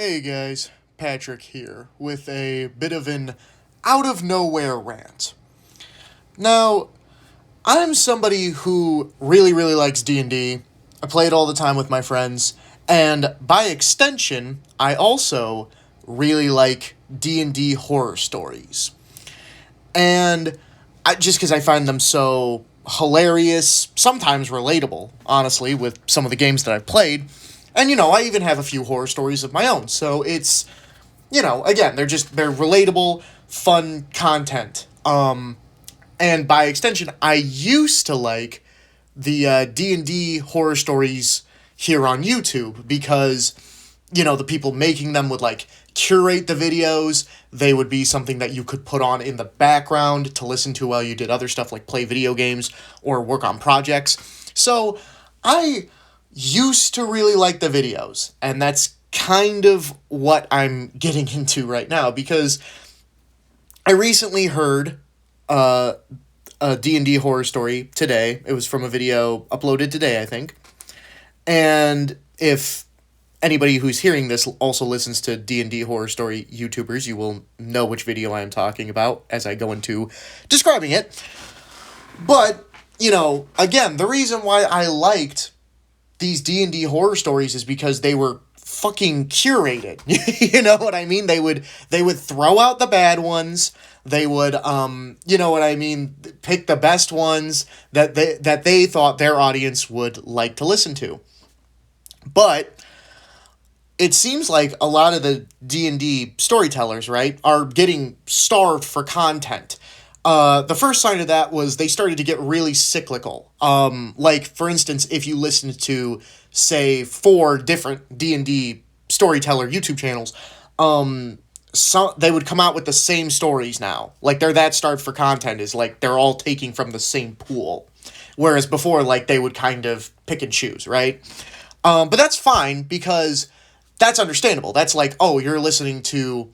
Hey guys, Patrick here with a bit of an out of nowhere rant. Now, I'm somebody who really likes D&D. I play it all the time with my friends, and by extension, I also really like D&D horror stories. And just because I find them so hilarious, sometimes relatable, honestly, with some of the games that I've played. And I even have a few horror stories of my own. So it's, again, they're relatable, fun content. And by extension, I used to like the D&D horror stories here on YouTube because the people making them would like curate the videos. They would be something that you could put on in the background to listen to while you did other stuff like play video games or work on projects. So I used to really like the videos, and that's kind of what I'm getting into right now because I recently heard a D&D horror story today. It was from a video uploaded today, I think. And if anybody who's hearing this also listens to D&D horror story YouTubers, you will know which video I am talking about as I go into describing it. But, again, the reason why I liked these D&D horror stories is because they were fucking curated. You know what I mean? They would throw out the bad ones. They would pick the best ones that they thought their audience would like to listen to. But it seems like a lot of the D&D storytellers, right, are getting starved for content. The first sign of that was they started to get really cyclical. Like, for instance, if you listened to, say, 4 different D&D storyteller YouTube channels, they would come out with the same stories now. Like, they're that starved for content is like they're all taking from the same pool. Whereas before, like, they would kind of pick and choose, right? But that's fine because that's understandable. That's like, oh, you're listening to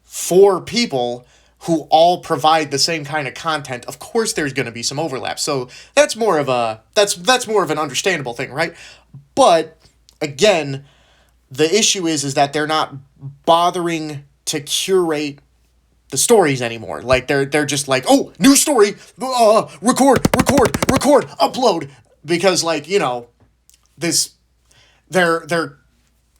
4 people who all provide the same kind of content. Of course there's going to be some overlap. So that's more of an understandable thing, right? But again, the issue is that they're not bothering to curate the stories anymore. Like they're just like, "Oh, new story, record, upload," because this their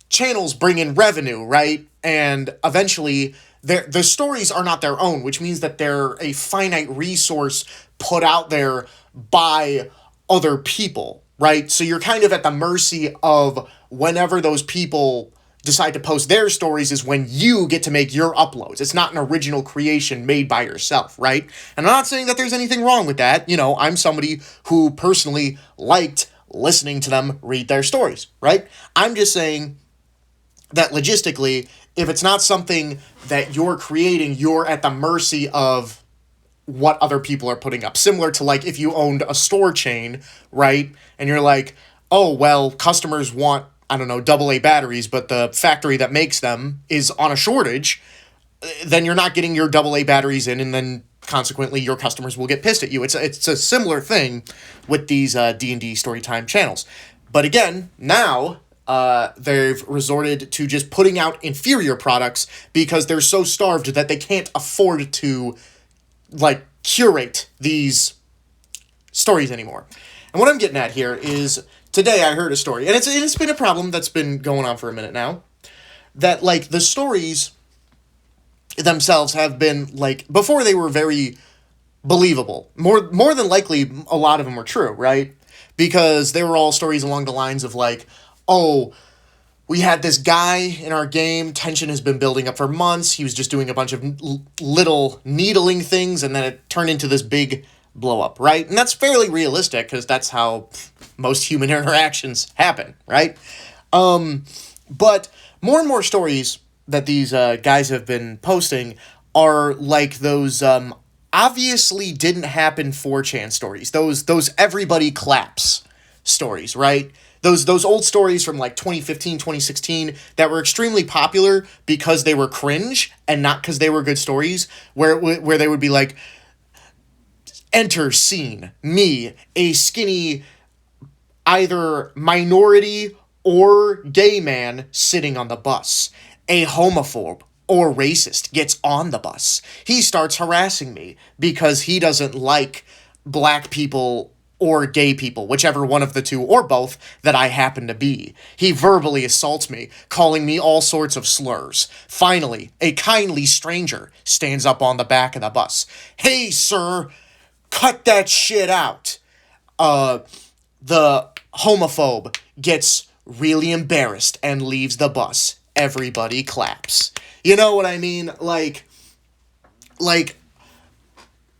channels bring in revenue, right? And eventually the stories are not their own, which means that they're a finite resource put out there by other people, right? So you're kind of at the mercy of whenever those people decide to post their stories is when you get to make your uploads. It's not an original creation made by yourself, right? And I'm not saying that there's anything wrong with that. I'm somebody who personally liked listening to them read their stories, right? I'm just saying that logistically, if it's not something that you're creating, you're at the mercy of what other people are putting up. Similar to like if you owned a store chain, right? And you're like, oh, well, customers want, I don't know, AA batteries, but the factory that makes them is on a shortage, then you're not getting your AA batteries in, and then consequently your customers will get pissed at you. It's a similar thing with these D&D Storytime channels. But again, now they've resorted to just putting out inferior products because they're so starved that they can't afford to like curate these stories anymore. And what I'm getting at here is today I heard a story, and it's been a problem that's been going on for a minute now, that like the stories themselves have been like, before they were very believable. More than likely a lot of them were true, right? Because they were all stories along the lines of like, oh, we had this guy in our game, tension has been building up for months, he was just doing a bunch of little needling things, and then it turned into this big blow up, right? And that's fairly realistic, because that's how most human interactions happen, right? But more and more stories that these guys have been posting are like those obviously didn't happen 4chan stories, those everybody claps stories, right? Those old stories from like 2015, 2016 that were extremely popular because they were cringe and not because they were good stories, where they would be like, enter scene, me, a skinny, either minority or gay man sitting on the bus. a homophobe or racist gets on the bus. He starts harassing me because he doesn't like black people or gay people, whichever one of the two or both that I happen to be. He verbally assaults me, calling me all sorts of slurs. Finally, a kindly stranger stands up on the back of the bus. Hey, sir, cut that shit out. The homophobe gets really embarrassed and leaves the bus. Everybody claps. You know what I mean? Like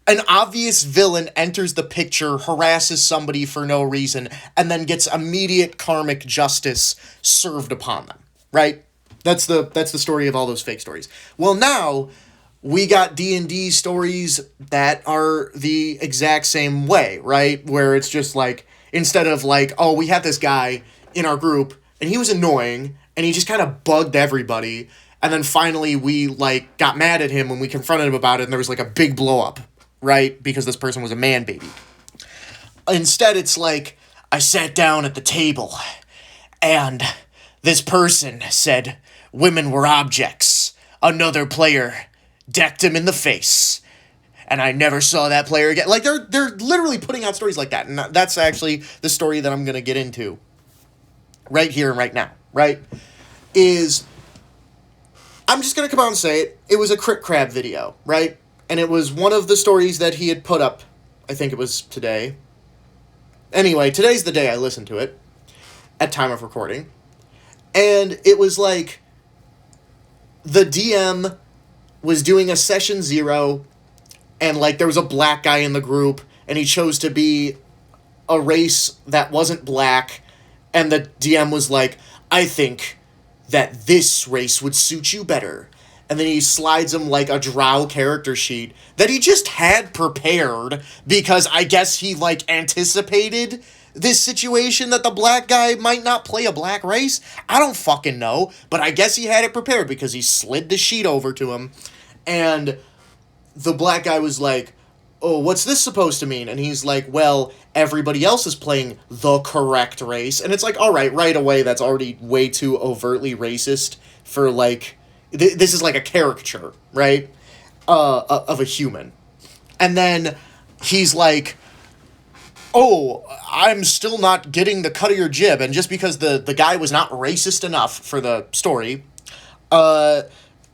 an obvious villain enters the picture, harasses somebody for no reason, and then gets immediate karmic justice served upon them, right? That's the story of all those fake stories. Well, now we got D&D stories that are the exact same way, right? Where it's just like, instead of like, oh, we had this guy in our group and he was annoying and he just kind of bugged everybody, and then finally we like got mad at him when we confronted him about it, and there was like a big blow up, right? Because this person was a man baby. Instead, it's like, I sat down at the table and this person said women were objects. Another player decked him in the face, and I never saw that player again. Like, they're literally putting out stories like that, and that's actually the story that I'm going to get into right here and right now, right? I'm just going to come out and say it. It was a Crit Crab video, right? And it was one of the stories that he had put up. I think it was today. Anyway, today's the day I listened to it, at time of recording. And it was like, the DM was doing a session 0, and like there was a black guy in the group, and he chose to be a race that wasn't black, and the DM was like, I think that this race would suit you better. And then he slides him like a drow character sheet that he just had prepared because I guess he like anticipated this situation that the black guy might not play a black race. I don't fucking know, but I guess he had it prepared because he slid the sheet over to him, and the black guy was like, oh, what's this supposed to mean? And he's like, well, everybody else is playing the correct race. And it's like, all right away, that's already way too overtly racist for like, this is like a caricature, right? Of a human. And then he's like, oh, I'm still not getting the cut of your jib. And just because the guy was not racist enough for the story,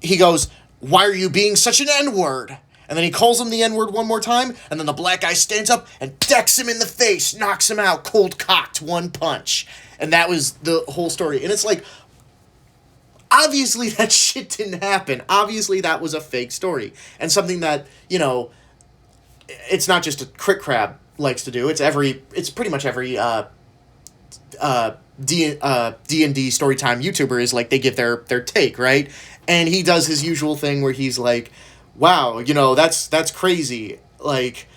he goes, why are you being such an N-word? And then he calls him the N-word one more time, and then the black guy stands up and decks him in the face, knocks him out, cold-cocked, one punch. And that was the whole story. And it's like, obviously that shit didn't happen. Obviously that was a fake story. And something that, you know, it's not just a Crit Crab likes to do. It's pretty much every D&D Storytime YouTuber is like, they give their take, right? And he does his usual thing where he's like, wow, you know, that's crazy. Like,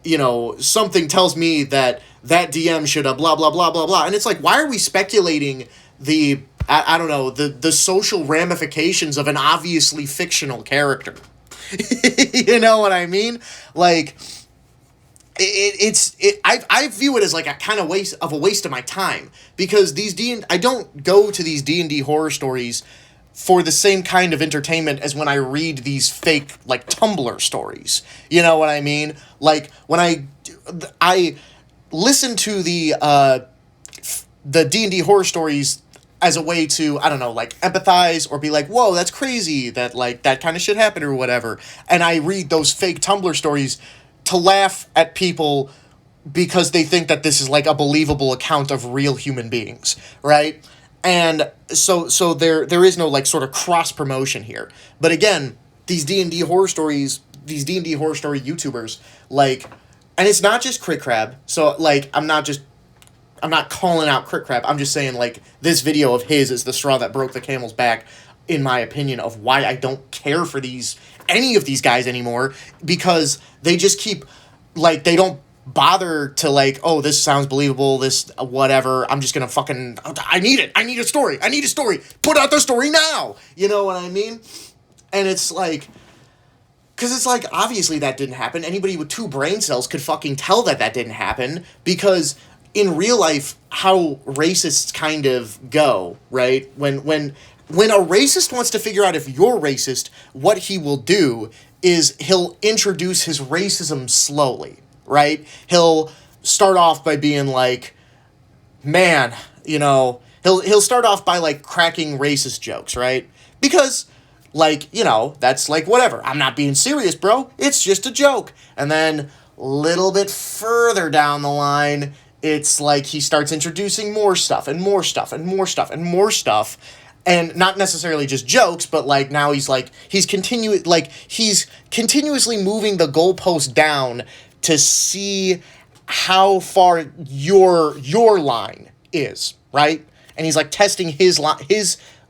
you know, something tells me that DM should have blah, blah, blah, blah, blah. And it's like, why are we speculating I don't know, the social ramifications of an obviously fictional character? You know what I mean? Like, I view it as like a kind of waste of my time, because I don't go to these D&D horror stories for the same kind of entertainment as when I read these fake, like, Tumblr stories. You know what I mean? Like, when I listen to the D&D horror stories as a way to, I don't know, like, empathize or be like, whoa, that's crazy that, like, that kind of shit happened or whatever. And I read those fake Tumblr stories to laugh at people because they think that this is, like, a believable account of real human beings, right? And so there is no, like, sort of cross-promotion here. But again, these D&D horror story YouTubers, like, and it's not just Crit Crab, so, like, I'm not calling out Crit Crab, I'm just saying, like, this video of his is the straw that broke the camel's back, in my opinion, of why I don't care for any of these guys anymore, because they just keep, like, they don't bother to, like, oh, this sounds believable, this whatever, I'm just gonna fucking, I need a story, put out the story now, you know what I mean? And it's like, because it's like, obviously that didn't happen. Anybody with 2 brain cells could fucking tell that didn't happen, because in real life, how racists kind of go, right? When when a racist wants to figure out if you're racist, what he will do is he'll introduce his racism slowly, right? He'll start off by being like, man, he'll start off by like cracking racist jokes, right? Because like, that's like whatever. I'm not being serious, bro. It's just a joke. And then little bit further down the line, it's like he starts introducing more stuff and more stuff and more stuff and more stuff. And not necessarily just jokes, but like now he's continuously moving the goalpost down to see how far your line is, right? And he's like testing his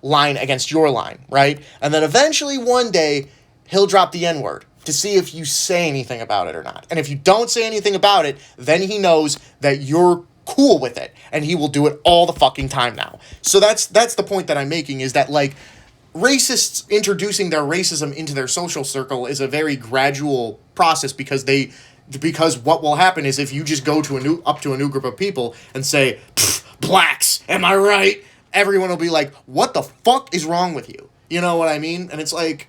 line against your line, right? And then eventually one day he'll drop the N-word to see if you say anything about it or not. And if you don't say anything about it, then he knows that you're cool with it, and he will do it all the fucking time now. So that's the point that I'm making, is that like racists introducing their racism into their social circle is a very gradual process, because what will happen is if you just go up to a new group of people and say, blacks, am I right? Everyone will be like, what the fuck is wrong with you? You know what I mean? And it's like,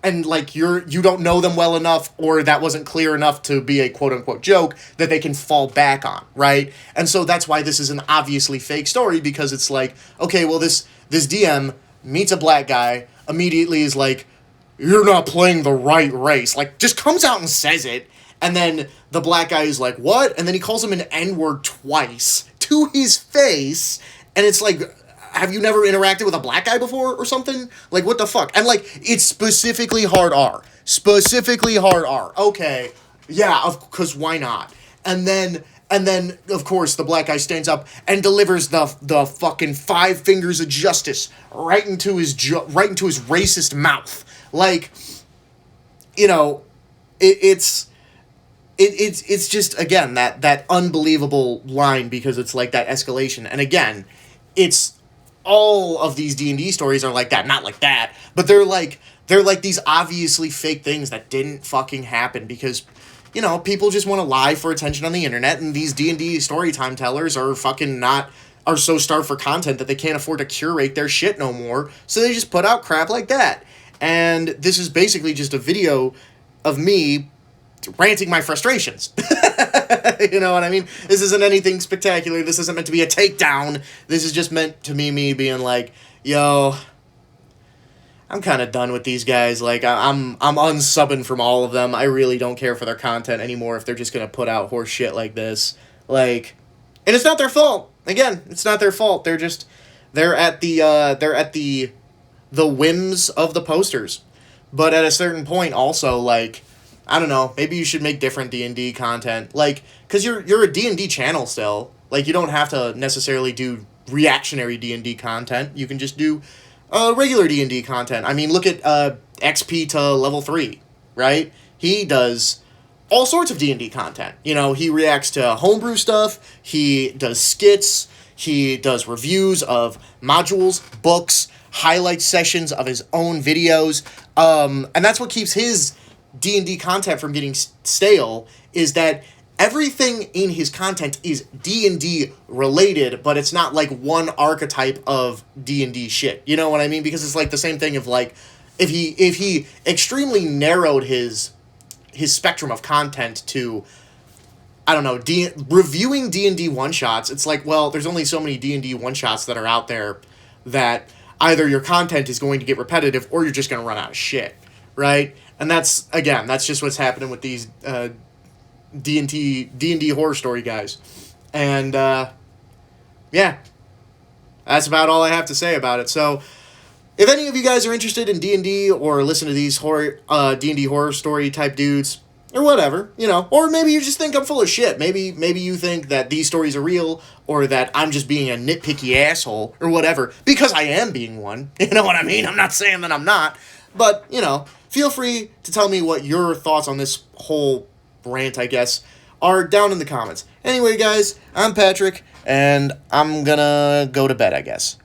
and like you don't know them well enough, or that wasn't clear enough to be a quote unquote joke that they can fall back on, right? And so that's why this is an obviously fake story, because it's like, okay, well this DM meets a black guy, immediately is like, you're not playing the right race, like just comes out and says it, and then the black guy is like, what? And then he calls him an N-word twice to his face, and it's like, have you never interacted with a black guy before or something? Like, what the fuck? And, like, it's specifically hard R. Specifically hard R. Okay. Yeah, because why not? And then, of course, the black guy stands up and delivers the fucking 5 fingers of justice right into his racist mouth. Like, it's just, again, that unbelievable line, because it's like that escalation. And again, it's all of these D&D stories are like that, not like that, but they're like these obviously fake things that didn't fucking happen, because people just want to lie for attention on the internet, and these D&D storytime tellers are so starved for content that they can't afford to curate their shit no more, so they just put out crap like that. And this is basically just a video of me ranting my frustrations. You know what I mean? This isn't anything spectacular. This isn't meant to be a takedown. This is just meant to be me being like, yo, I'm kind of done with these guys. Like, I'm unsubbing from all of them. I really don't care for their content anymore if they're just gonna put out horse shit like this. Like, and it's not their fault. Again, it's not their fault. They're at the whims of the posters. But at a certain point, also, like, I don't know, maybe you should make different D&D content, like, because you're a D&D channel still, like, you don't have to necessarily do reactionary D&D content, you can just do regular D&D content. I mean, look at XP to level 3, right? He does all sorts of D&D content, he reacts to homebrew stuff, he does skits, he does reviews of modules, books, highlight sessions of his own videos, and that's what keeps his D&D content from getting stale, is that everything in his content is D&D related, but it's not like one archetype of D&D shit. You know what I mean? Because it's like the same thing of like, if he extremely narrowed his spectrum of content to, I don't know, reviewing D&D one-shots, it's like, well, there's only so many D&D one-shots that are out there that either your content is going to get repetitive or you're just going to run out of shit, right? And that's just what's happening with these D&D horror story guys. And, yeah, that's about all I have to say about it. So, if any of you guys are interested in D&D or listen to these D&D horror story type dudes, or whatever, or maybe you just think I'm full of shit. Maybe you think that these stories are real, or that I'm just being a nitpicky asshole, or whatever, because I am being one. You know what I mean? I'm not saying that I'm not. But, feel free to tell me what your thoughts on this whole rant, I guess, are down in the comments. Anyway, guys, I'm Patrick, and I'm gonna go to bed, I guess.